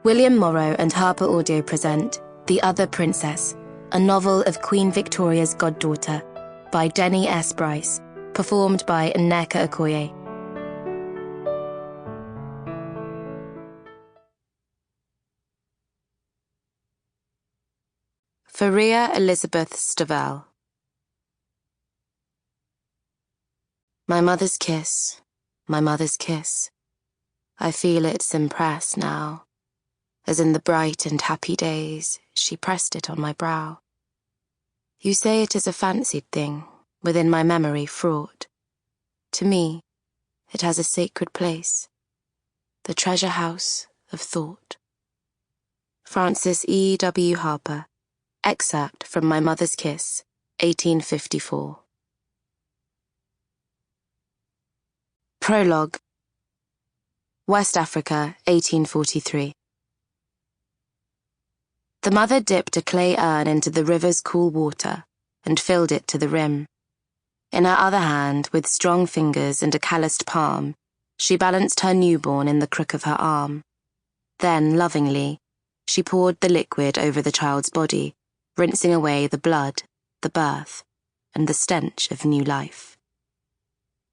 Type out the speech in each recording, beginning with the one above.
William Morrow and HarperAudio present The Other Princess, a novel of Queen Victoria's Goddaughter, by Denny S. Bryce, performed by Nneka Okoye. Faria Elizabeth Stavell. My mother's kiss, my mother's kiss. I feel its impress now, as in the bright and happy days she pressed it on my brow. You say it is a fancied thing, within my memory fraught. To me, it has a sacred place, the treasure house of thought. Francis E. W. Harper. Excerpt from My Mother's Kiss, 1854. Prologue. West Africa, 1843. The mother dipped a clay urn into the river's cool water and filled it to the rim. In her other hand, with strong fingers and a calloused palm, she balanced her newborn in the crook of her arm. Then, lovingly, she poured the liquid over the child's body, rinsing away the blood, the birth, and the stench of new life.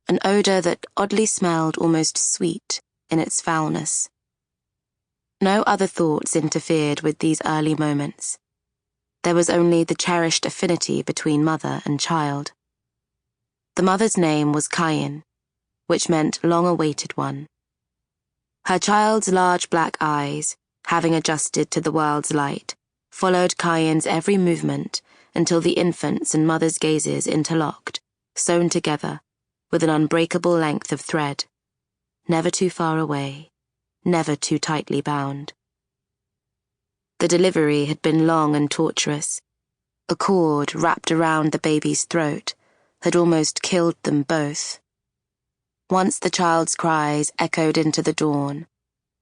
An odour that oddly smelled almost sweet in its foulness. No other thoughts interfered with these early moments. There was only the cherished affinity between mother and child. The mother's name was Cayenne, which meant long-awaited one. Her child's large black eyes, having adjusted to the world's light, followed Cayenne's every movement until the infant's and mother's gazes interlocked, sewn together, with an unbreakable length of thread, never too far away, never too tightly bound. The delivery had been long and torturous. A cord wrapped around the baby's throat had almost killed them both. Once the child's cries echoed into the dawn,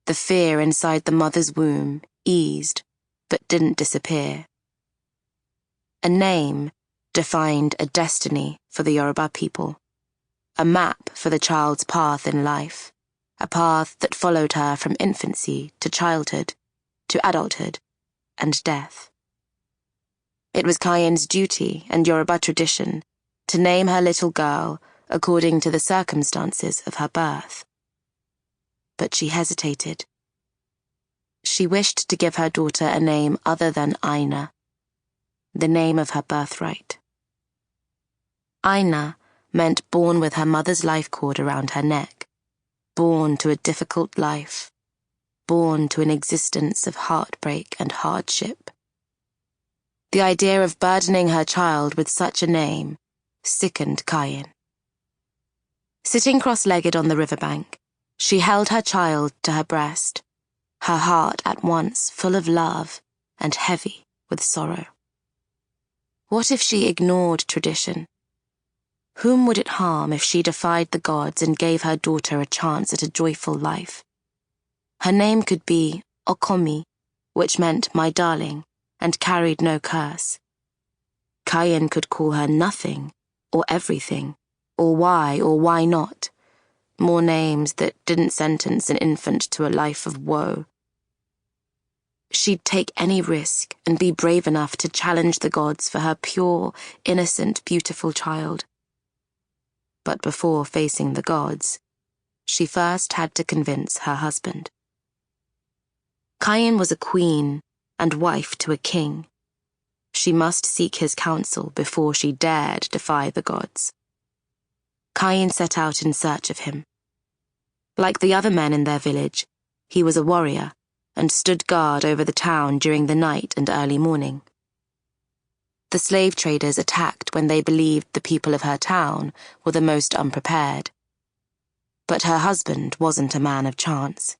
the fear inside the mother's womb eased, but didn't disappear. A name defined a destiny for the Yoruba people, a map for the child's path in life, a path that followed her from infancy to childhood, to adulthood, and death. It was Cayenne's duty and Yoruba tradition to name her little girl according to the circumstances of her birth. But she hesitated. She wished to give her daughter a name other than Ina, the name of her birthright. Ina meant born with her mother's life cord around her neck, born to a difficult life, born to an existence of heartbreak and hardship. The idea of burdening her child with such a name sickened Cayenne. Sitting cross-legged on the riverbank, she held her child to her breast, her heart at once full of love and heavy with sorrow. What if she ignored tradition? Whom would it harm if she defied the gods and gave her daughter a chance at a joyful life? Her name could be Okoye, which meant my darling, and carried no curse. Cayenne could call her nothing, or everything, or why not. More names that didn't sentence an infant to a life of woe. She'd take any risk and be brave enough to challenge the gods for her pure, innocent, beautiful child. But before facing the gods, she first had to convince her husband. Cayenne was a queen and wife to a king. She must seek his counsel before she dared defy the gods. Cayenne set out in search of him. Like the other men in their village, he was a warrior and stood guard over the town during the night and early morning. The slave traders attacked when they believed the people of her town were the most unprepared. But her husband wasn't a man of chance.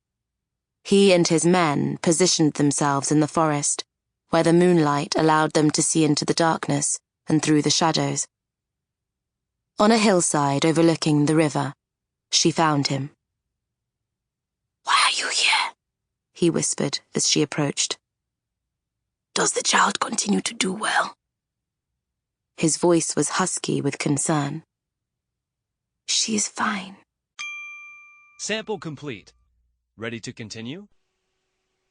He and his men positioned themselves in the forest, where the moonlight allowed them to see into the darkness and through the shadows. On a hillside overlooking the river, she found him. "Why are you here?" he whispered as she approached. "Does the child continue to do well?" His voice was husky with concern. "She is fine." Sample complete. Ready to continue?